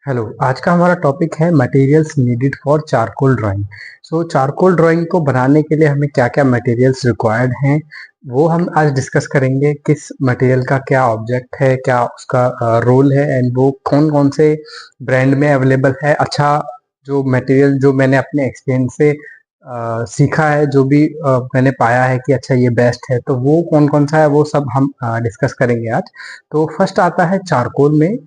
Hello, आज का हमारा टॉपिक है materials needed for charcoal drawing. So charcoal drawing को बनाने के लिए हमें क्या क्या मटेरियल्स रिक्वायर्ड हैं वो हम आज डिस्कस करेंगे। किस मटेरियल का क्या ऑब्जेक्ट है, क्या उसका रोल है एंड वो कौन कौन से ब्रांड में अवेलेबल है। अच्छा, जो मटेरियल जो मैंने अपने एक्सपीरियंस से सीखा है, जो भी मैंने पाया है कि अच्छा ये बेस्ट है, तो वो कौन कौन सा है वो सब हम डिस्कस करेंगे आज। तो फर्स्ट आता है चारकोल में।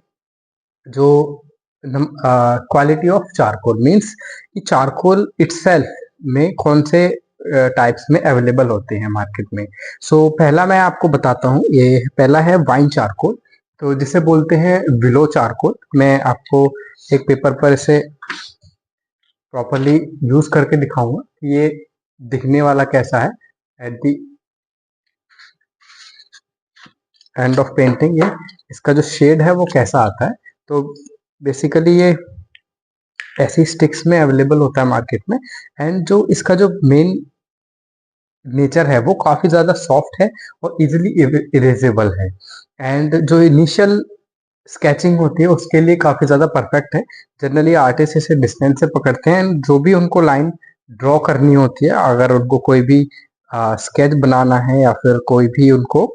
जो क्वालिटी ऑफ चारकोल मीन्स कि चारकोल इटसेल्फ में कौन से टाइप्स में अवेलेबल होते हैं मार्केट में। सो पहला मैं आपको बताता हूँ, ये पहला है वाइन चारकोल, तो जिसे बोलते हैं विलो चारकोल। मैं आपको एक पेपर पर इसे प्रॉपरली यूज करके दिखाऊंगा कि ये दिखने वाला कैसा है at the end of painting. ये इसका जो शेड है वो कैसा आता है। तो बेसिकली ये ऐसी स्टिक्स में अवेलेबल होता है मार्केट में। एंड जो इसका जो मेन नेचर है वो काफी ज्यादा सॉफ्ट है और इजिली इरेजेबल है। एंड जो इनिशियल स्केचिंग होती है उसके लिए काफी ज्यादा परफेक्ट है। जनरली आर्टिस्ट इसे डिस्टेंस से पकड़ते हैं एंड जो भी उनको लाइन ड्रॉ करनी होती है, अगर उनको कोई भी स्केच बनाना है या फिर कोई भी उनको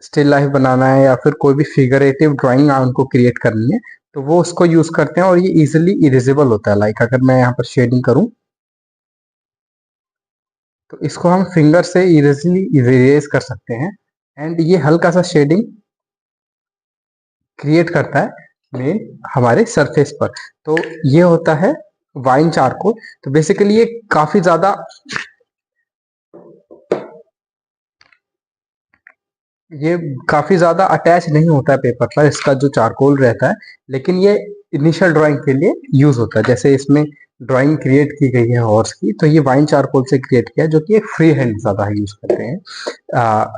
स्टिल लाइफ बनाना है या फिर कोई भी फिगरेटिव ड्राइंग उनको क्रिएट करनी है, तो वो उसको यूज करते हैं और ये इजिली इरेजेबल होता है। लाइक अगर मैं यहाँ पर शेडिंग करूं तो इसको हम फिंगर से इजिली इरेज कर सकते हैं। एंड ये हल्का सा शेडिंग क्रिएट करता है मेन हमारे सरफेस पर। तो ये होता है वाइन चारकोल। तो बेसिकली ये काफी ज्यादा ये काफी ज्यादा अटैच नहीं होता है पेपर पर, इसका जो चारकोल रहता है, लेकिन ये इनिशियल ड्राइंग के लिए यूज होता है। जैसे इसमें ड्राइंग क्रिएट की गई है हॉर्स की, तो ये वाइन चारकोल से क्रिएट किया है, जो कि एक फ्री हैंड ज्यादा यूज करते हैं।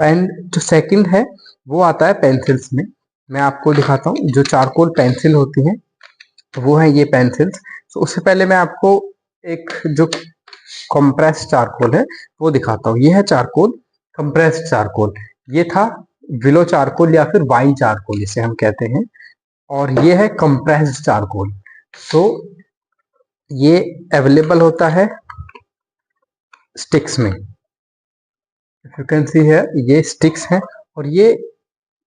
एंड जो सेकंड है वो आता है पेंसिल्स में। मैं आपको दिखाता हूँ जो चारकोल पेंसिल होती है, वो है ये पेंसिल्स। तो उससे पहले मैं आपको एक जो कंप्रेस चारकोल है वो दिखाता हूँ। ये है चारकोल, कंप्रेस्ड चारकोल। ये था विलो चारकोल या फिर वाइन चारकोल इसे हम कहते हैं। और ये है कंप्रेस्ड चारकोल। तो ये अवेलेबल होता है स्टिक्स में। इफ यू कैन सी है, ये स्टिक्स हैं और ये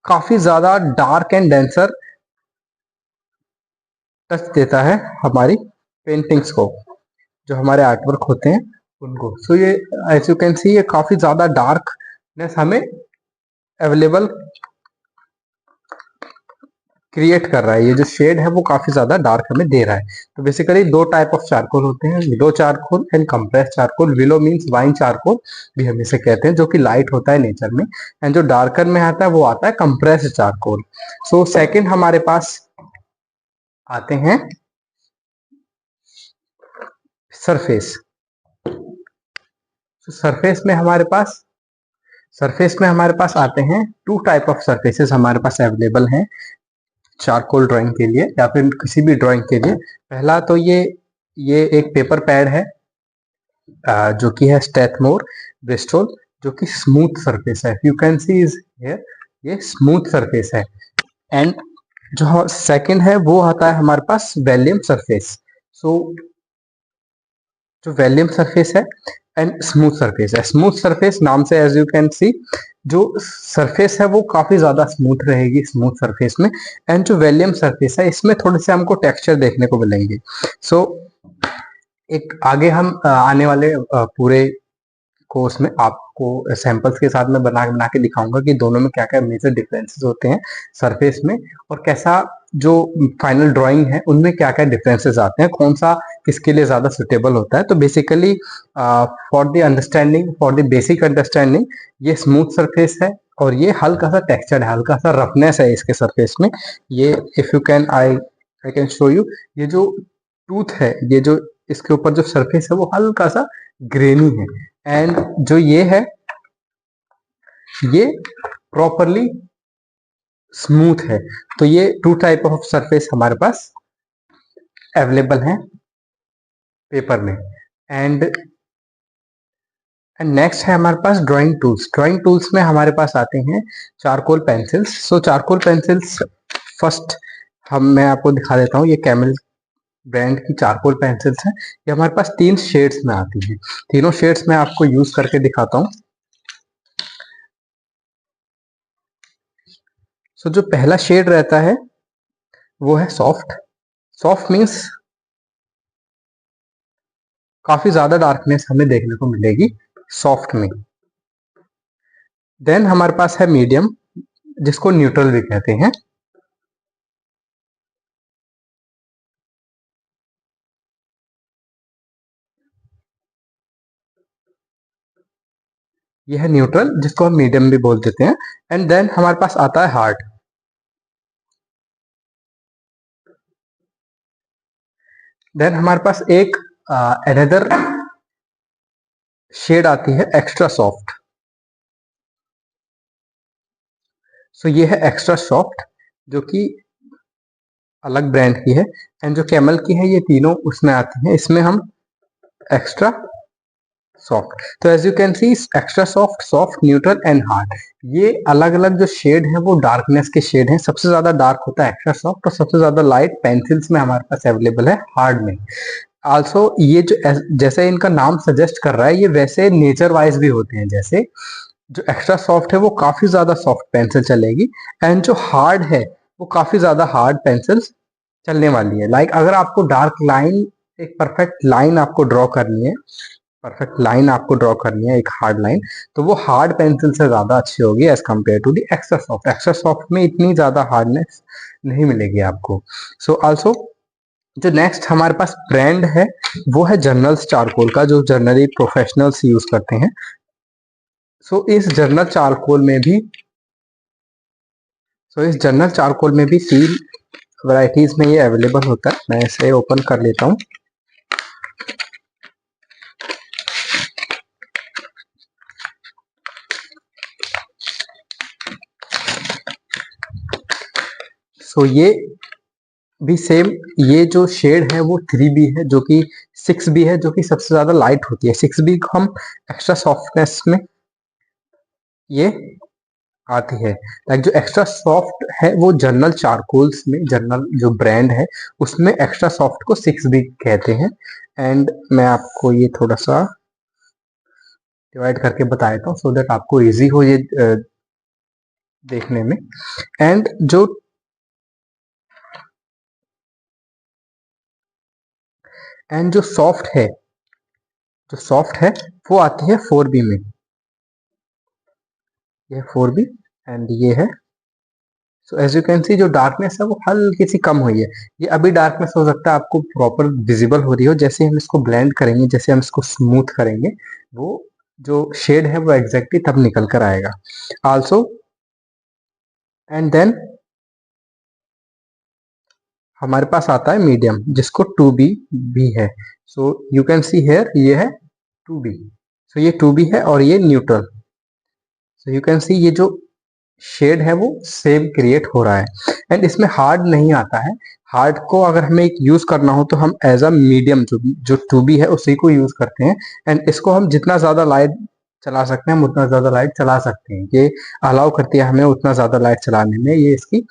काफी ज्यादा डार्क एंड डेंसर टच देता है हमारी पेंटिंग्स को, जो हमारे आर्टवर्क होते हैं उनको। सो ये एज यू कैन सी ये काफी ज्यादा डार्कनेस हमें अवेलेबल क्रिएट कर रहा है। ये जो शेड है वो काफी ज्यादा डार्क हमें दे रहा है। तो बेसिकली दो टाइप ऑफ चारकोल होते हैं, willow charcoal and compress charcoal. Willow means wine charcoal भी हम इसे कहते हैं, जो कि लाइट होता है नेचर में। एंड जो डार्कर में आता है वो आता है कंप्रेस चारकोल। सो सेकंड हमारे पास आते हैं सरफेस। सरफेस में हमारे पास आते हैं टू टाइप ऑफ सरफेसेस हमारे पास अवेलेबल हैं चारकोल ड्राइंग के लिए या फिर किसी भी ड्राइंग के लिए। पहला तो ये एक पेपर पैड है, जो कि है स्टेथमोर ब्रिस्टोल, जो कि स्मूथ सरफेस है। You can C is here, ये स्मूथ सरफेस है। एंड जो सेकंड है वो आता है हमारे पास वैल्यूम सरफेस। सो जो वैल्यूम सरफेस है एंड स्मूथ सरफेस है। स्मूथ सरफेस नाम से एज यू कैन सी जो सरफेस है वो काफी ज्यादा स्मूथ रहेगी स्मूथ सरफेस में। एंड जो वैल्यूम सरफेस है इसमें थोड़े से हमको टेक्सचर देखने को मिलेंगे। सो एक आगे हम आने वाले पूरे कोर्स में आपको सैंपल्स के साथ में बना बना के दिखाऊंगा कि दोनों में क्या क्या मेजर डिफरेंसेस होते हैं सरफेस में, और कैसा जो फाइनल ड्राइंग है उनमें क्या क्या डिफरेंसेस आते हैं, कौन सा किसके लिए ज्यादा सुटेबल होता है। तो basically for the understanding, for the basic understanding, ये स्मूथ सरफेस है और ये हल्का सा टेक्सचर है, हल्का सा रफनेस है इसके सरफेस में। ये if you can I can show you, ये जो टूथ है, ये जो इसके ऊपर जो सरफेस है वो हल्का सा ग्रेनी है। एंड जो ये है ये प्रॉपरली स्मूथ है। तो ये टू टाइप ऑफ सरफेस हमारे पास अवेलेबल हैं पेपर में। एंड नेक्स्ट है हमारे पास ड्राइंग टूल्स। ड्राइंग टूल्स में हमारे पास आते हैं चारकोल पेंसिल्स। सो चारकोल पेंसिल्स फर्स्ट मैं आपको दिखा देता हूँ, ये कैमल ब्रांड की चारकोल पेंसिल्स हैं। ये हमारे पास 3 शेड्स में आती है। तीनों शेड्स मैं आपको यूज करके दिखाता हूँ। सो जो पहला शेड रहता है वो है सॉफ्ट। सॉफ्ट मीन्स काफी ज्यादा डार्कनेस हमें देखने को मिलेगी सॉफ्ट में। देन हमारे पास है मीडियम, जिसको न्यूट्रल भी कहते हैं। यह है न्यूट्रल, जिसको हम मीडियम भी बोल देते हैं। एंड देन हमारे पास आता है हार्ड। देन हमारे पास एक अनदर शेड आती है एक्स्ट्रा सॉफ्ट। सो ये है एक्स्ट्रा सॉफ्ट, जो कि अलग ब्रांड की है। एंड जो कैमल की है, ये तीनों उसमें आती हैं। इसमें हम एक्स्ट्रा सॉफ्ट, तो as you can see extra soft, soft, neutral and hard, ये अलग अलग जो शेड है वो डार्कनेस के शेड हैं। सबसे ज्यादा डार्क होता है एक्स्ट्रा सॉफ्ट, और सबसे ज्यादा लाइट पेंसिल्स में हमारे पास अवेलेबल है हार्ड में। आल्सो ये जो जैसे इनका नाम सजेस्ट कर रहा है, ये वैसे नेचर वाइज भी होते हैं। जैसे जो एक्स्ट्रा सॉफ्ट है वो काफी ज्यादा सॉफ्ट पेंसिल चलेगी, एंड जो हार्ड है वो काफी ज्यादा हार्ड पेंसिल्स चलने वाली है। लाइक अगर आपको डार्क लाइन, एक परफेक्ट लाइन आपको ड्रॉ करनी है, परफेक्ट लाइन आपको ड्रॉ करनी है, एक हार्ड लाइन, तो वो हार्ड पेंसिल से ज्यादा अच्छी होगी as compare to the extra soft. Extra soft में इतनी ज्यादा हार्डनेस नहीं मिलेगी आपको। सो आल्सो जो नेक्स्ट हमारे पास ब्रांड है वो है जर्नल्स चारकोल का, जो जनरली प्रोफेशनल्स यूज करते हैं। सो इस जर्नल चारकोल में भी इस जर्नल चारकोल में भी 3 वैरायटीज में ये अवेलेबल होता है। मैं इसे ओपन कर लेता हूँ। सो ये भी सेम, ये जो शेड है वो 3B है, जो कि 6B है, जो कि सबसे ज्यादा लाइट होती है। 6B को हम एक्स्ट्रा सॉफ्टनेस में ये आती है। लाइक जो एक्स्ट्रा सॉफ्ट है वो जर्नल चारकोल्स में, जर्नल जो ब्रांड है उसमें एक्स्ट्रा सॉफ्ट को 6B कहते हैं। एंड मैं आपको ये थोड़ा सा डिवाइड करके बता देता हूँ, सो दैट आपको इजी हो ये देखने में। एंड जो सॉफ्ट है वो आती है 4B में। ये 4B एंड ये है। So as you can see जो डार्कनेस है वो हल्की सी कम हुई है। ये अभी डार्कनेस हो सकता है आपको प्रॉपर विजिबल हो रही हो, जैसे हम इसको ब्लेंड करेंगे, जैसे हम इसको स्मूथ करेंगे, वो जो शेड है वो एग्जैक्टली तब निकल कर आएगा। आल्सो एंड देन हमारे पास आता है मीडियम, जिसको 2B भी है। So you can see here, ये है 2B। सो ये 2B है और ये neutral. So you can see ये जो शेड है वो सेम क्रिएट हो रहा है। एंड इसमें हार्ड नहीं आता है। हार्ड को अगर हमें एक यूज करना हो तो हम एज अ मीडियम, जो 2B है उसी को यूज करते हैं। एंड इसको हम जितना ज्यादा लाइट चला सकते हैं हम उतना ज्यादा लाइट चला सकते हैं। ये अलाउ करती है हमें उतना ज्यादा लाइट चलाने में, ये इसकी।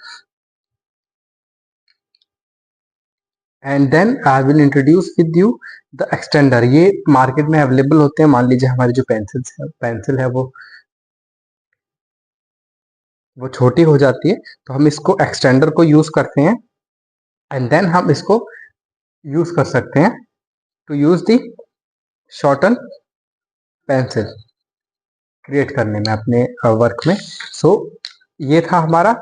And then I will introduce with you the extender. ये मार्केट में अवेलेबल होते हैं। मान लीजिए हमारी जो पेंसिल है वो छोटी हो जाती है, तो हम इसको एक्सटेंडर को यूज करते हैं। एंड देन हम इसको यूज कर सकते हैं to use the shorten pencil create करने में अपने वर्क में। सो ये था हमारा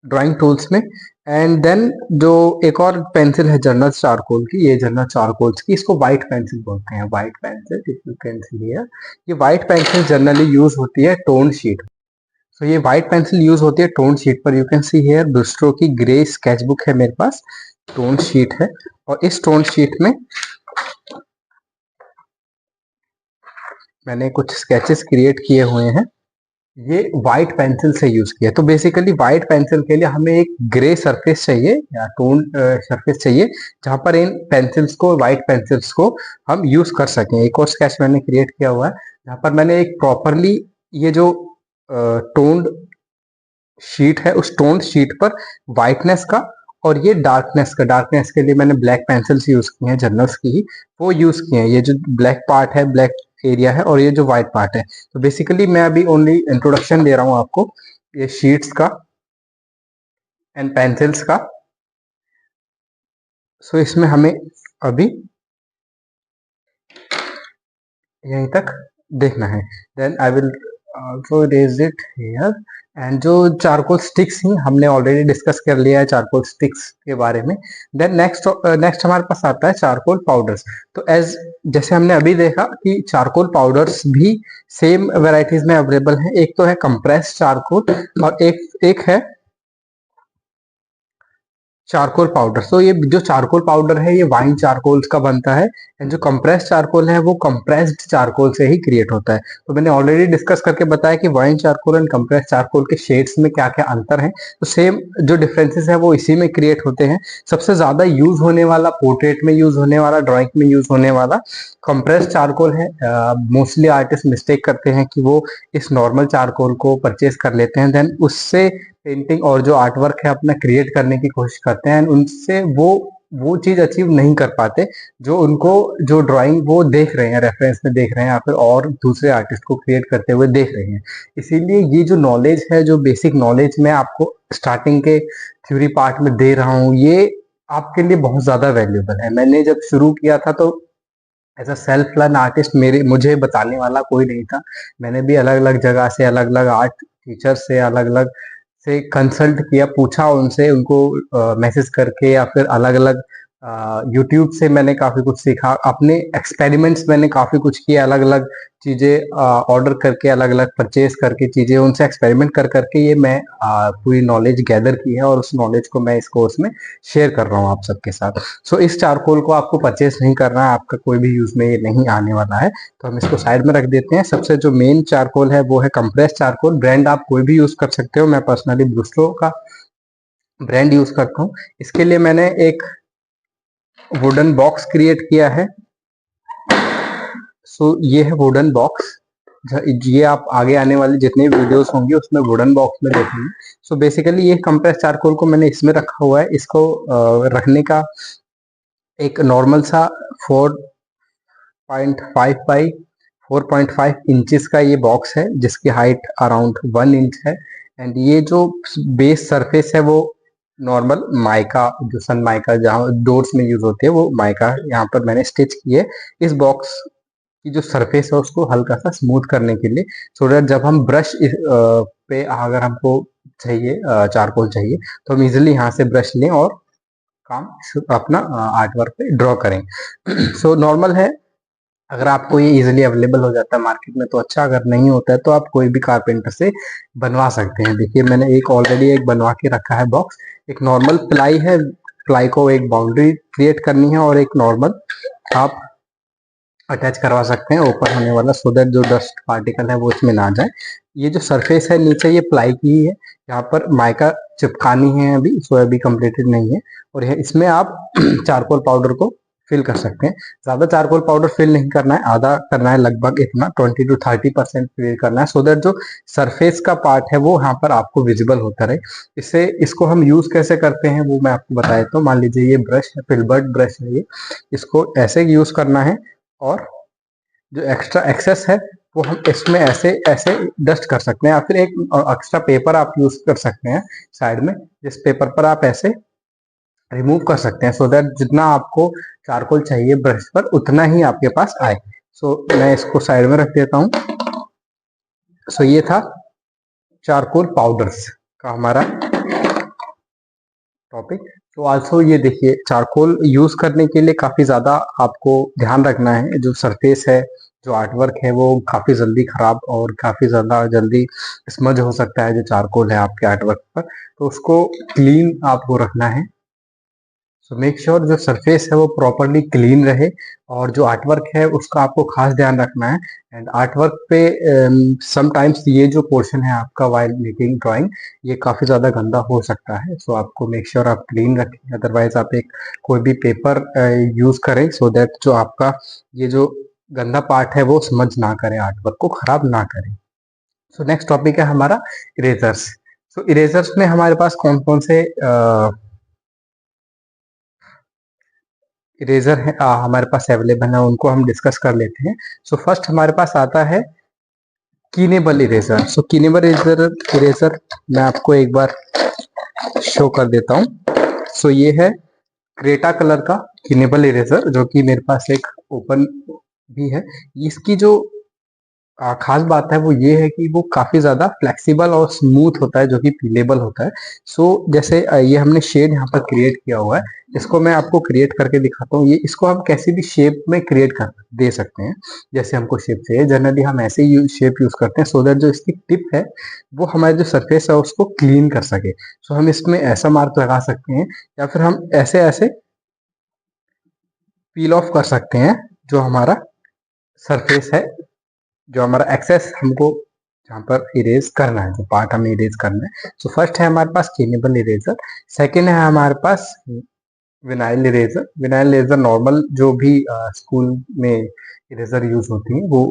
ड्राइंग टूल्स में। एंड देन जो एक और पेंसिल है जर्नल चारकोल की, ये जर्नल चारकोल्स की, इसको व्हाइट पेंसिल बोलते हैं। White pencil, if you can see here, ये व्हाइट पेंसिल जनरली यूज होती है टोन शीट। सो ये व्हाइट पेंसिल यूज होती है टोन शीट पर। You can see here Bairstow की ग्रे स्केचबुक है मेरे पास, टोन शीट है। और इस टोन शीट में मैंने कुछ स्केचेस क्रिएट किए हुए हैं, ये व्हाइट पेंसिल से यूज किया। तो बेसिकली व्हाइट पेंसिल के लिए हमें एक ग्रे सरफेस चाहिए या टोन सरफेस चाहिए, जहां पर इन पेंसिल्स को, व्हाइट पेंसिल्स को हम यूज कर सकें। एक और स्केच मैंने क्रिएट किया हुआ है जहां पर मैंने एक प्रॉपरली ये जो टोन्ड शीट है उस टोन शीट पर वाइटनेस का और ये डार्कनेस के लिए मैंने ब्लैक पेंसिल्स यूज की हैं, जर्नल्स की ही वो यूज किए हैं। ये जो ब्लैक पार्ट है, ब्लैक एरिया है, और ये जो व्हाइट पार्ट है, तो बेसिकली मैं अभी ओनली इंट्रोडक्शन दे रहा हूँ आपको ये शीट्स का एंड पेंसिल्स का। सो इसमें हमें अभी यहीं तक देखना है। Then I will also raise it here. And जो चारकोल स्टिक्स ही हमने ऑलरेडी डिस्कस कर लिया है चारकोल स्टिक्स के बारे में। देन नेक्स्ट हमारे पास आता है चारकोल पाउडर्स। तो एज जैसे हमने अभी देखा कि चारकोल पाउडर्स भी सेम वेराइटीज में अवेलेबल हैं। एक तो है कंप्रेस चारकोल और एक है चारकोल पाउडर। तो ये जो चारकोल पाउडर है ये वाइन चारकोल का बनता है, एंड जो कंप्रेस चारकोल है वो कंप्रेस्ड चारकोल से ही क्रिएट होता है। तो मैंने ऑलरेडी डिस्कस करके बताया कि wine charcoal and compress charcoal के शेड्स में क्या क्या अंतर है। तो सेम जो डिफरेंसेस है वो इसी में क्रिएट होते हैं। सबसे ज्यादा यूज होने वाला, पोर्ट्रेट में यूज होने वाला, ड्राइंग में यूज होने वाला कंप्रेस चारकोल है। मोस्टली आर्टिस्ट मिस्टेक करते हैं कि वो इस नॉर्मल चारकोल को परचेज कर लेते हैं, देन उससे पेंटिंग और जो आर्ट वर्क है अपना क्रिएट करने की कोशिश करते हैं, उनसे वो चीज अचीव नहीं कर पाते जो उनको, जो ड्राइंग वो देख रहे हैं, रेफरेंस में देख रहे हैं या फिर और दूसरे आर्टिस्ट को क्रिएट करते हुए देख रहे हैं। इसीलिए ये जो नॉलेज है, जो बेसिक नॉलेज मैं आपको स्टार्टिंग के थ्योरी पार्ट में दे रहा हूँ, ये आपके लिए बहुत ज्यादा वैल्यूएबल है। मैंने जब शुरू किया था तो as a self learn artist मुझे बताने वाला कोई नहीं था। मैंने भी अलग अलग जगह से, अलग अलग आर्ट टीचर से, अलग अलग से कंसल्ट किया, पूछा उनसे, उनको मैसेज करके या फिर अलग अलग यूट्यूब से मैंने काफी कुछ सीखा। अपने एक्सपेरिमेंट्स मैंने काफी कुछ किए, अलग अलग चीजें ऑर्डर करके, अलग अलग परचेज करके चीजें, उनसे एक्सपेरिमेंट कर करके ये मैं पूरी नॉलेज गैदर की है और उस नॉलेज को मैं इस कोर्स में शेयर कर रहा हूँ आप सबके साथ। सो इस चारकोल को आपको परचेज नहीं करना है, आपका कोई भी यूज में ये नहीं आने वाला है, तो हम इसको साइड में रख देते हैं। सबसे जो मेन चारकोल है वो है कंप्रेस चारकोल। ब्रांड आप कोई भी यूज कर सकते हो, मैं पर्सनली ब्रूस्टो का ब्रांड यूज करता हूँ। इसके लिए मैंने एक वुडन बॉक्स क्रिएट किया है। सो ये है वुडन बॉक्स। ये आप आगे आने वाले जितने वीडियोस होंगे उसमें वुडन बॉक्स में देखेंगे। सो बेसिकली ये कंप्रेस चारकोल को मैंने इसमें रखा हुआ है। इसको रखने का एक नॉर्मल सा 4.5 बाई 4.5 इंचेस का ये बॉक्स है, जिसकी हाइट अराउंड 1 इंच है। एंड ये जो बेस सरफेस है वो नॉर्मल माइका, जो सन माइका जहाँ डोर्स में यूज होती है वो माइका यहाँ पर मैंने स्टिच की है। इस बॉक्स की जो सरफेस है उसको हल्का सा स्मूथ करने के लिए, सो दैट जब हम ब्रश पे अगर हमको चाहिए चारकोल चाहिए तो हम इजिली यहाँ से ब्रश लें और काम अपना आर्ट वर्क पे ड्रॉ करें। सो नॉर्मल है, अगर आपको ये इजीली अवेलेबल हो जाता है मार्केट में तो अच्छा, अगर नहीं होता है तो आप कोई भी कारपेंटर से बनवा सकते हैं। देखिए मैंने एक ऑलरेडी एक बनवा के रखा है बॉक्स। एक नॉर्मल प्लाई है, प्लाई को एक बाउंड्री क्रिएट करनी है और एक नॉर्मल आप अटैच करवा सकते हैं ऊपर होने वाला, सो दैट जो डस्ट पार्टिकल है वो इसमें ना जाए। ये जो सरफेस है नीचे ये प्लाई की ही है, यहाँ पर माइका चिपकानी है अभी, सो अभी कंप्लीटेड नहीं है। और इसमें आप चारकोल पाउडर को फिल कर सकते हैं। ज्यादा चारकोल पाउडर फिल नहीं करना है, आधा करना है, लगभग इतना 20 to 30% फिल करना है, सो दैट जो सरफेस का पार्ट है वो यहाँ पर आपको विजिबल होता रहे। इसको हम यूज कैसे करते हैं वो मैं आपको बताया। तो मान लीजिए ये ब्रश है, फिल्बर्ट ब्रश है, ये इसको ऐसे यूज करना है और जो एक्स्ट्रा एक्सेस है वो हम इसमें ऐसे ऐसे डस्ट कर सकते हैं, या फिर एक एक्स्ट्रा पेपर आप यूज कर सकते हैं साइड में, जिस पेपर पर आप ऐसे रिमूव कर सकते हैं, सो दैट जितना आपको चारकोल चाहिए ब्रश पर उतना ही आपके पास आए। सो मैं इसको साइड में रख देता हूँ। सो ये था चारकोल पाउडर्स का हमारा टॉपिक। तो आल्सो ये देखिए, चारकोल यूज करने के लिए काफी ज्यादा आपको ध्यान रखना है। जो सरफेस है, जो आर्ट वर्क है वो काफी जल्दी खराब और काफी ज्यादा जल्दी स्मज हो सकता है जो चारकोल है आपके आर्ट वर्क पर, तो उसको क्लीन आपको रखना है। सो मेक श्योर जो सरफेस है वो प्रॉपरली क्लीन रहे, और जो आर्ट वर्क है उसका आपको खास ध्यान रखना है। एंड आर्ट वर्क पे समटाइम्स ये जो पोर्शन है आपका वाइल मेकिंग ड्राइंग, ये काफी ज्यादा गंदा हो सकता है। सो आपको मेक श्योर आप क्लीन रखें, अदरवाइज आप एक कोई भी पेपर यूज करें, सो दैट जो आपका ये जो गंदा पार्ट है वो समझ ना करे, आर्ट वर्क को खराब ना करे। सो नेक्स्ट टॉपिक है हमारा इरेजर्स। सो इरेजर्स में हमारे पास कौन कौन से इरेजर है हमारे पास अवेलेबल है, उनको हम डिस्कस कर लेते हैं। सो फर्स्ट हमारे पास आता है कीनेबल इरेजर। सो कीनेबल इरेजर इरेजर मैं आपको एक बार शो कर देता हूँ। सो ये है क्रेटा कलर का कीनेबल इरेजर, जो कि मेरे पास एक ओपन भी है। इसकी जो खास बात है वो ये है कि वो काफी ज्यादा फ्लेक्सिबल और स्मूथ होता है, जो कि पीलेबल होता है। सो जैसे ये हमने शेड यहाँ पर क्रिएट किया हुआ है, इसको मैं आपको क्रिएट करके दिखाता हूँ। ये इसको हम कैसी भी शेप में क्रिएट कर दे सकते हैं, जैसे हमको शेप चाहिए। जनरली हम ऐसे ही शेप यूज करते हैं सो दैट जो इसकी टिप है वो हमारे जो सरफेस है उसको क्लीन कर सके। सो हम इसमें ऐसा मार्क लगा सकते हैं, या फिर हम ऐसे ऐसे पील ऑफ कर सकते हैं जो हमारा सरफेस है, जो हमारा एक्सेस हमको जहाँ पर इरेज करना है, जो पार्ट हमें इरेज करना है। सो फर्स्ट है हमारे पास क्लीनेबल इरेजर। सेकेंड है हमारे पास vinyl eraser. Vinyl eraser normal जो भी स्कूल में इरेजर यूज होती है वो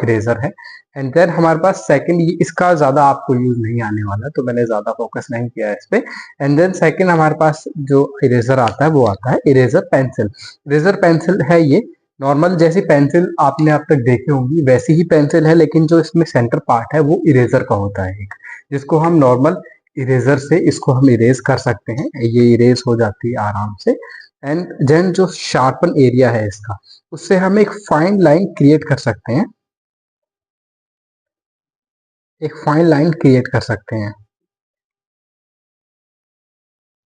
इरेजर है। एंड देन हमारे पास सेकंड, इसका ज्यादा आपको यूज नहीं आने वाला, तो मैंने ज्यादा फोकस नहीं किया है इस पे। एंड देन सेकंड हमारे पास जो इरेजर आता है वो आता है इरेजर पेंसिल। इरेजर पेंसिल है ये नॉर्मल जैसी पेंसिल आपने अब तक देखी होंगी वैसी ही पेंसिल है, लेकिन जो इसमें सेंटर पार्ट है वो इरेजर का होता है एक, जिसको हम नॉर्मल इरेजर से इसको हम इरेज कर सकते हैं। ये इरेज हो जाती है आराम से। एंड देन जो शार्पन एरिया है इसका, उससे हम एक फाइन लाइन क्रिएट कर सकते हैं, एक फाइन लाइन क्रिएट कर सकते हैं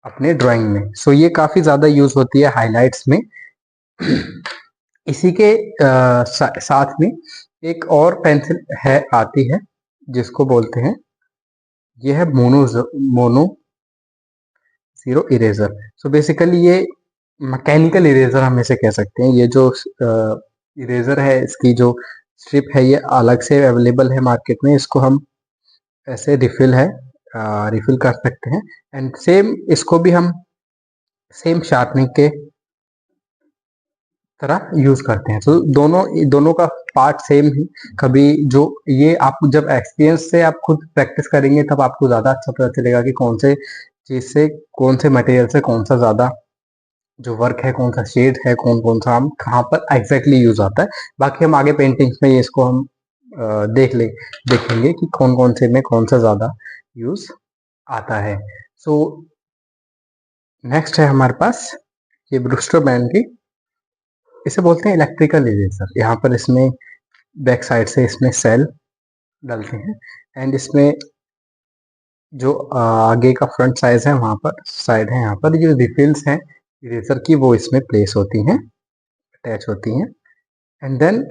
अपने ड्राइंग में। सो ये काफी ज्यादा यूज होती है हाइलाइट्स में। इसी के साथ में एक और पेंसिल है आती है जिसको बोलते हैं, ये है mono zero eraser. So basically ये मैकेनिकल इरेजर हम इसे कह सकते हैं। ये जो इरेजर है इसकी जो स्ट्रिप है ये अलग से अवेलेबल है मार्केट में, इसको हम ऐसे रिफिल है रिफिल कर सकते हैं। एंड सेम इसको भी हम सेम शार्पनिंग के तरह यूज करते हैं। तो दोनों दोनों का पार्ट सेम ही। कभी जो ये आप जब एक्सपीरियंस से आप खुद प्रैक्टिस करेंगे तब आपको ज्यादा अच्छा पता चलेगा कि कौन से चीज से, कौन से मटेरियल से कौन सा ज्यादा जो वर्क है, कौन सा शेड है, कौन कौन सा हम कहाँ पर एग्जैक्टली यूज आता है। बाकी हम आगे पेंटिंग्स में ये इसको हम देखेंगे कि कौन कौन से में कौन सा ज्यादा यूज आता है। सो नेक्स्ट है हमारे पास ये ब्रूस्टर बैंड की, इसे बोलते हैं इलेक्ट्रिकल इरेजर। यहाँ पर इसमें बैक साइड से इसमें सेल डलते हैं। एंड इसमें जो आगे का फ्रंट साइज है वहां पर साइड है, यहाँ पर जो रिफिल्स हैं इरेजर की वो इसमें प्लेस होती हैं, अटैच होती हैं। एंड देन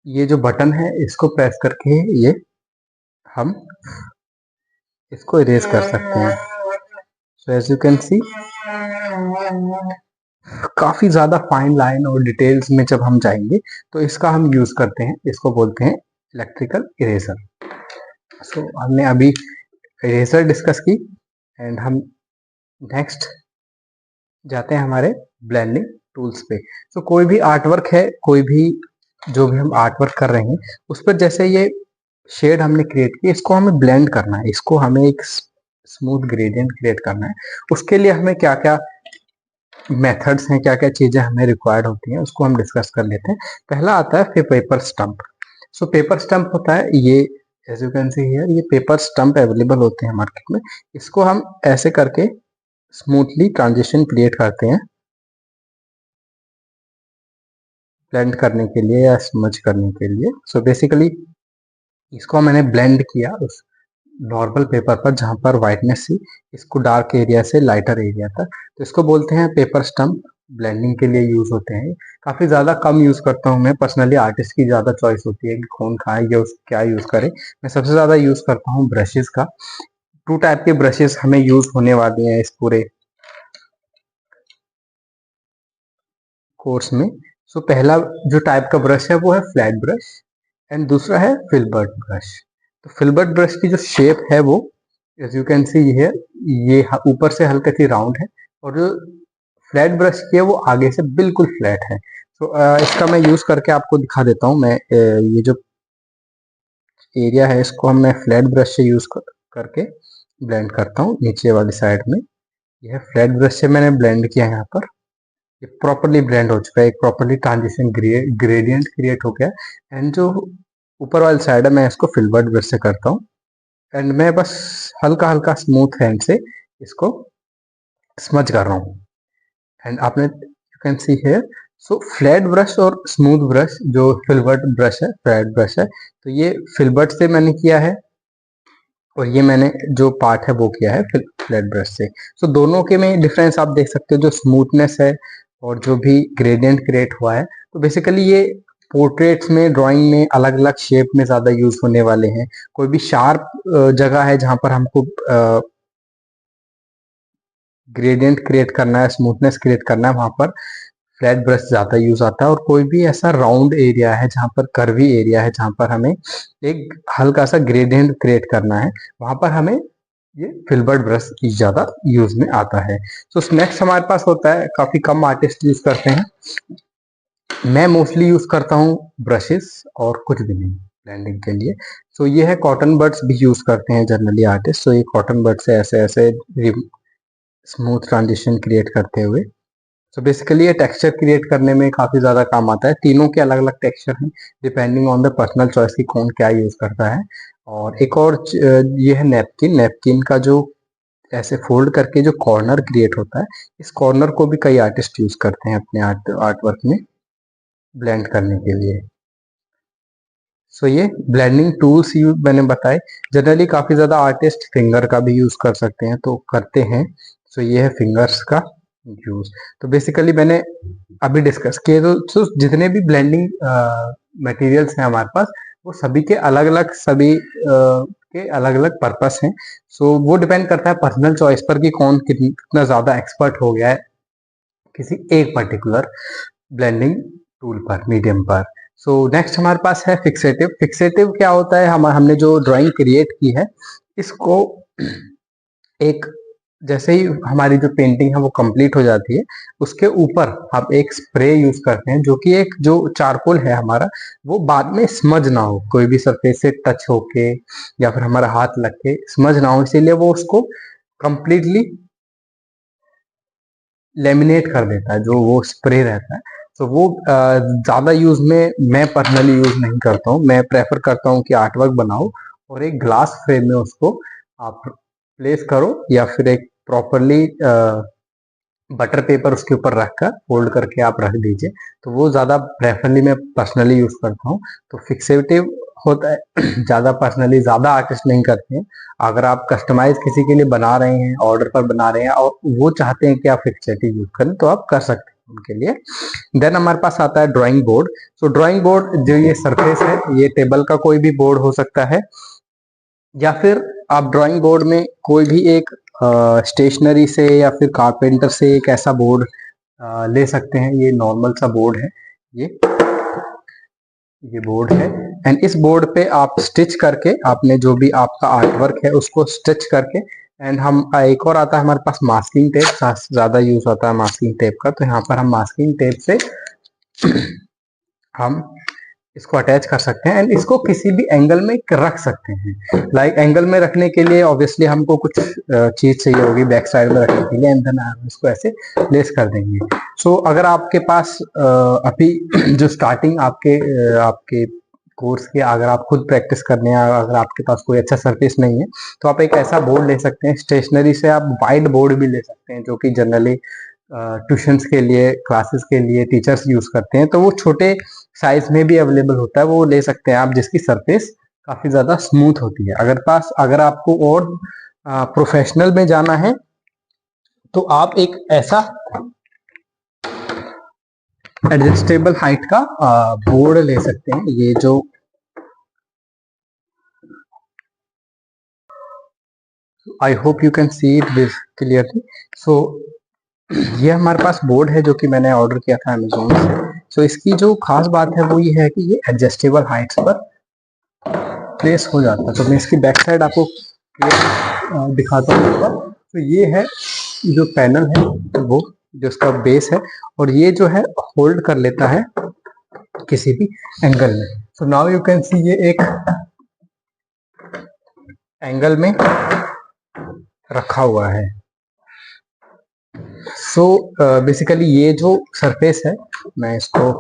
ये जो बटन है इसको प्रेस करके ये हम इसको इरेज कर सकते हैं। So as you can see काफी ज्यादा फाइन लाइन और डिटेल्स में जब हम जाएंगे तो इसका हम यूज करते हैं, इसको बोलते हैं इलेक्ट्रिकल इरेजर। सो हमने अभी इरेजर डिस्कस की एंड हम नेक्स्ट जाते हैं हमारे ब्लेंडिंग टूल्स पे। सो कोई भी आर्टवर्क है, कोई भी जो भी हम आर्टवर्क कर रहे हैं उस पर जैसे ये शेड हमने क्रिएट की, इसको हमें ब्लेंड करना है, इसको हमें एक स्मूथ ग्रेडियंट क्रिएट करना है। उसके लिए हमें क्या क्या मेथड्स हैं, क्या क्या चीजें हमें रिक्वायर्ड होती हैं, उसको हम डिस्कस कर लेते हैं। पहला आता है फिर paper stump. So paper stump होता है ये, as you can see here ये पेपर स्टंप अवेलेबल होते हैं मार्केट में। इसको हम ऐसे करके स्मूथली ट्रांजिशन क्रिएट करते हैं ब्लेंड करने के लिए या स्मच करने के लिए। सो बेसिकली इसको मैंने ब्लेंड किया उस नॉर्मल पेपर पर जहां पर व्हाइटनेस थी, इसको डार्क एरिया से लाइटर एरिया तक, तो इसको बोलते हैं पेपर स्टम्प। ब्लेंडिंग के लिए यूज होते हैं। काफी ज्यादा कम यूज करता हूँ मैं पर्सनली, आर्टिस्ट की ज्यादा चॉइस होती है कि कौन खाए या क्या यूज करे। मैं सबसे ज्यादा यूज करता हूँ ब्रशेस का। टू टाइप के ब्रशेस हमें यूज होने वाले हैं इस पूरे कोर्स में। सो पहला जो टाइप का ब्रश है वो है फ्लैट ब्रश एंड दूसरा है फिल्बर्ट ब्रश। तो फिल्बर्ट ब्रश की जो शेप है वो as you can see here, ये ऊपर से हल्का सी राउंड है, और जो फ्लैट ब्रश की है वो आगे से बिल्कुल फ्लैट है। तो इसका मैं यूज करके आपको दिखा देता हूँ। मैं ये जो एरिया है इसको हम मैं फ्लैट ब्रश से यूज करके ब्लेंड करता हूँ नीचे वाली साइड में। यह फ्लैट ब्रश से मैंने ब्लेंड किया यहाँ पर, ये प्रॉपरली ब्लेंड हो चुका है, एक प्रॉपरली ट्रांजिशन ग्रेडियंट क्रिएट हो गया। एंड जो ऊपर वाली साइड है मैं इसको फिल्बर्ट ब्रश से करता हूँ, एंड मैं बस हल्का हल्का स्मूथ हैंड से इसको स्मज कर रहा हूँ। एंड आपने you can see here, so flat brush और स्मूथ ब्रश जो फिल्बर्ट ब्रश है, फ्लैट ब्रश है, तो ये फिल्बर्ट से मैंने किया है और ये मैंने जो पार्ट है वो किया है फ्लैट ब्रश से। सो दोनों के में डिफरेंस आप देख सकते हो, जो स्मूथनेस है और जो भी ग्रेडियंट क्रिएट हुआ है। तो बेसिकली ये पोर्ट्रेट्स में, ड्राइंग में अलग अलग शेप में ज्यादा यूज होने वाले हैं। कोई भी शार्प जगह है जहां पर हमको ग्रेडियंट क्रिएट करना है, स्मूथनेस क्रिएट करना है, वहां पर फ्लैट ब्रश ज्यादा यूज आता है। और कोई भी ऐसा राउंड एरिया है जहां पर कर्वी एरिया है, जहां पर हमें एक हल्का सा ग्रेडियंट क्रिएट करना है, वहां पर हमें ये फिल्बर्ट ब्रश ज्यादा यूज में आता है। सो नेक्स्ट हमारे पास होता है, काफी कम आर्टिस्ट यूज करते हैं, मैं मोस्टली यूज करता हूँ ब्रशेस और कुछ भी नहीं ब्लेंडिंग के लिए। सो ये है कॉटन बड्स भी यूज करते हैं जनरली आर्टिस्ट। सो ये कॉटन बड से ऐसे ऐसे स्मूथ ट्रांजिशन क्रिएट करते हुए, सो बेसिकली ये टेक्सचर क्रिएट करने में काफी ज्यादा काम आता है। तीनों के अलग अलग टेक्सचर हैं, depending on the personal choice की कौन क्या यूज करता है। और एक और ये है नैपकिन। नैपकिन का जो ऐसे फोल्ड करके जो कॉर्नर क्रिएट होता है, इस कॉर्नर को भी कई आर्टिस्ट यूज करते हैं अपने आर्ट वर्क में ब्लेंड करने के लिए। सो ये ब्लेंडिंग टूल्स यूज मैंने बताए। जनरली काफी ज्यादा आर्टिस्ट फिंगर का भी यूज कर सकते हैं, तो करते हैं। सो ये है फिंगर्स का यूज। तो बेसिकली मैंने अभी डिस्कस किए, तो जितने भी ब्लेंडिंग मटेरियल्स हैं हमारे पास, वो सभी के अलग अलग, सभी के अलग अलग पर्पस हैं। सो वो डिपेंड करता है पर्सनल चॉइस पर कि कौन कितना ज्यादा एक्सपर्ट हो गया है किसी एक पर्टिकुलर ब्लेंडिंग टूल पर, मीडियम पर। सो नेक्स्ट हमारे पास है फिक्सेटिव। फिक्सेटिव क्या होता है, हमने जो ड्राइंग क्रिएट की है, इसको एक, जैसे ही हमारी जो पेंटिंग है वो कंप्लीट हो जाती है, उसके ऊपर आप एक स्प्रे यूज करते हैं, जो कि एक जो चारकोल है हमारा, वो बाद में स्मज ना हो, कोई भी सरफेस से टच होके या फिर हमारा हाथ लग के स्मज ना हो, इसीलिए वो उसको कंप्लीटली लेमिनेट कर देता है, जो वो स्प्रे रहता है। तो वो ज्यादा यूज में मैं पर्सनली यूज नहीं करता हूँ। मैं प्रेफर करता हूँ कि आर्टवर्क बनाओ और एक ग्लास फ्रेम में उसको आप प्लेस करो, या फिर एक प्रॉपरली बटर पेपर उसके ऊपर रखकर फोल्ड करके आप रख दीजिए, तो वो ज्यादा प्रेफरली मैं पर्सनली यूज करता हूँ। तो फिक्सेटिव होता है ज्यादा पर्सनली ज्यादा आर्टिस्ट नहीं करते हैं। अगर आप कस्टमाइज किसी के लिए बना रहे हैं, ऑर्डर पर बना रहे हैं और वो चाहते हैं कि आप फिक्सेटिव यूज करें, तो आप कर सकते हैं उनके लिए। देन हमारे पास आता है ड्राइंग बोर्ड। सो ड्राइंग बोर्ड जो ये सरफेस है, ये टेबल का कोई भी बोर्ड हो सकता है, या फिर आप ड्राइंग बोर्ड में कोई भी एक स्टेशनरी से या फिर कारपेंटर से एक ऐसा बोर्ड ले सकते हैं। ये नॉर्मल सा बोर्ड है, ये बोर्ड है। एंड इस बोर्ड पे आप स्टिच करके, आपने जो भी आपका आर्ट वर्क है उसको स्टिच करके, एंड हम एक और आता है हमारे पास मास्किंग टेप, ज्यादा यूज होता है मास्किंग टेप का। तो यहाँ पर हम मास्किंग टेप से हम इसको अटैच कर सकते हैं, एंड इसको किसी भी एंगल में रख सकते हैं। लाइक एंगल में रखने के लिए ऑब्वियसली हमको कुछ चीज चाहिए होगी बैक साइड में रखने के लिए, एंड देन हम इसको ऐसे प्लेस कर देंगे। सो अगर आपके पास अभी जो स्टार्टिंग आपके कोर्स के, अगर आप खुद प्रैक्टिस करने हैं, अगर आपके पास कोई अच्छा सरफेस नहीं है, तो आप एक ऐसा बोर्ड ले सकते हैं। स्टेशनरी से आप वाइट बोर्ड भी ले सकते हैं, जो कि जनरली ट्यूशंस के लिए, क्लासेस के लिए टीचर्स यूज करते हैं। तो वो छोटे साइज में भी अवेलेबल होता है, वो ले सकते हैं आप, जिसकी सरफेस काफी ज्यादा स्मूथ होती है। अगर आपको और प्रोफेशनल में जाना है, तो आप एक ऐसा एडजस्टेबल हाइट का बोर्ड ले सकते हैं। ये जो I hope you can see it this clearly. So ये हमारे पास बोर्ड है जो कि मैंने ऑर्डर किया था अमेजोन से। सो इसकी जो खास बात है वो ये है कि ये एडजस्टेबल हाइट्स पर प्लेस हो जाता है। तो मैं इसकी बैक साइड आपको दिखाता हूँ ऊपर। तो ये है जो पैनल है, वो जो इसका बेस है, और ये जो है होल्ड कर लेता है किसी भी एंगल में। So now you can see, ये एक एंगल में रखा हुआ है। सो बेसिकली ये जो सरफेस है, मैं इसको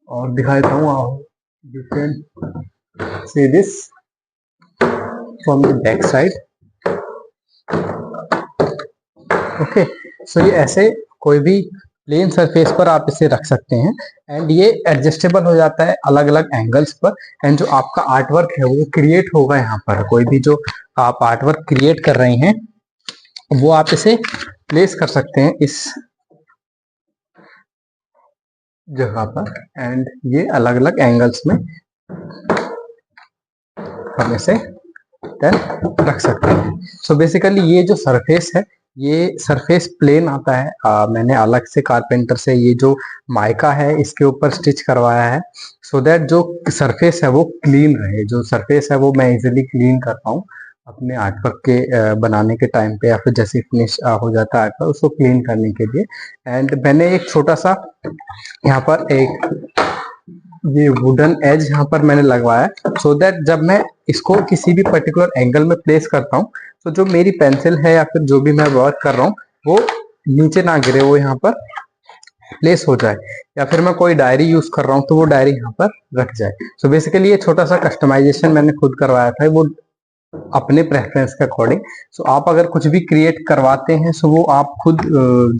और दिखा देता हूँ। You can see this from the back side. Okay, so ये ऐसे कोई भी प्लेन सरफेस पर आप इसे रख सकते हैं एंड ये एडजस्टेबल हो जाता है अलग अलग एंगल्स पर। एंड जो आपका आर्ट वर्क है वो क्रिएट होगा यहाँ पर, कोई भी जो आप आर्ट वर्क क्रिएट कर रहे हैं वो आप इसे प्लेस कर सकते हैं इस जगह पर। एंड ये अलग अलग एंगल्स में हम इसे रख सकते हैं। सो बेसिकली ये जो सरफेस है, ये सरफेस प्लेन आता है। मैंने अलग से कारपेंटर से ये जो माइका है इसके ऊपर स्टिच करवाया है, सो दैट जो सरफेस है वो क्लीन रहे। जो सरफेस है वो मैं इजीली क्लीन कर पाऊँ अपने आर्टवर्क के बनाने के टाइम पे, या फिर जैसे फिनिश हो जाता है आर्टवर्क उसको क्लीन करने के लिए। एंड मैंने एक छोटा सा यहाँ पर एक ये वुडन एज यहाँ पर मैंने लगवाया, सो दैट जब मैं इसको किसी भी पर्टिकुलर एंगल में प्लेस करता हूँ तो जो मेरी पेंसिल है या फिर जो भी मैं वर्क कर रहा हूँ वो नीचे ना गिरे, वो यहाँ पर प्लेस हो जाए। या फिर मैं कोई डायरी यूज कर रहा हूँ तो वो डायरी यहाँ पर रख जाए। सो बेसिकली ये छोटा सा कस्टमाइजेशन मैंने खुद करवाया था, वो अपने प्रेफरेंस के अकॉर्डिंग। सो आप अगर कुछ भी क्रिएट करवाते हैं सो वो आप खुद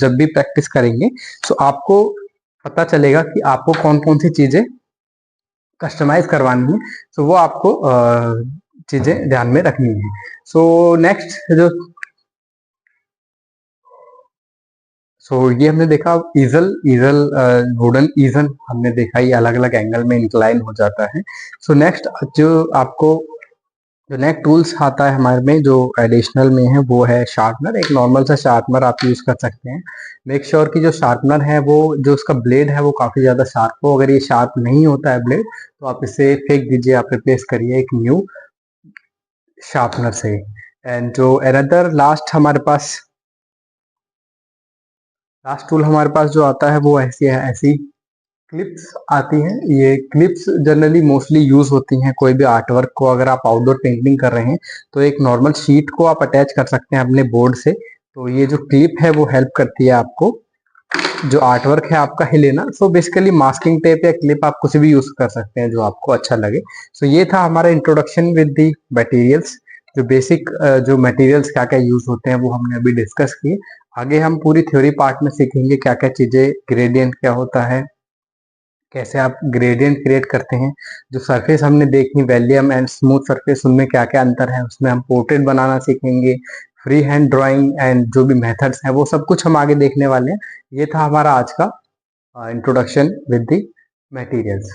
जब भी प्रैक्टिस करेंगे सो आपको पता चलेगा कि आपको कौन कौन सी चीजें कस्टमाइज करवानी है। सो वो आपको चीजें ध्यान में रखनी है। सो नेक्स्ट जो ये हमने देखा ईजल ईजल वुडन ईजल हमने देखा, ये अलग अलग एंगल में इंक्लाइन हो जाता है। सो नेक्स्ट जो आपको जो नेक्स्ट टूल्स आता है हमारे में जो एडिशनल में है वो है शार्पनर। एक नॉर्मल सा शार्पनर आप यूज कर सकते हैं। मेक श्योर कि जो शार्पनर है वो जो उसका ब्लेड है वो काफी ज्यादा शार्प हो। अगर ये शार्प नहीं होता है ब्लेड तो आप इसे फेंक दीजिए, आप रिप्लेस करिए एक न्यू शार्पनर से। एंड जो अनदर लास्ट टूल हमारे पास जो आता है वो ऐसी क्लिप्स आती हैं। ये क्लिप्स जनरली मोस्टली यूज होती हैं कोई भी आर्ट वर्क को, अगर आप आउटडोर पेंटिंग कर रहे हैं तो एक नॉर्मल शीट को आप अटैच कर सकते हैं अपने बोर्ड से। तो ये जो क्लिप है वो हेल्प करती है आपको जो आर्ट वर्क है आपका हिले ना। सो बेसिकली मास्किंग टेप या क्लिप आप कुछ भी यूज कर सकते हैं जो आपको अच्छा लगे। सो ये था हमारा इंट्रोडक्शन विद दी मटेरियल्स। जो बेसिक जो मटेरियल्स क्या क्या यूज होते हैं वो हमने अभी डिस्कस किए। आगे हम पूरी थ्योरी पार्ट में सीखेंगे क्या क्या चीजें, ग्रेडियंट क्या होता है, कैसे आप ग्रेडियंट क्रिएट करते हैं। जो सरफेस हमने देखी वैलियम एंड स्मूथ सरफेस, उनमें क्या क्या अंतर है, उसमें हम पोर्ट्रेट बनाना सीखेंगे, फ्री हैंड ड्राइंग एंड जो भी मेथड्स हैं वो सब कुछ हम आगे देखने वाले हैं। ये था हमारा आज का इंट्रोडक्शन विद द मटेरियल्स।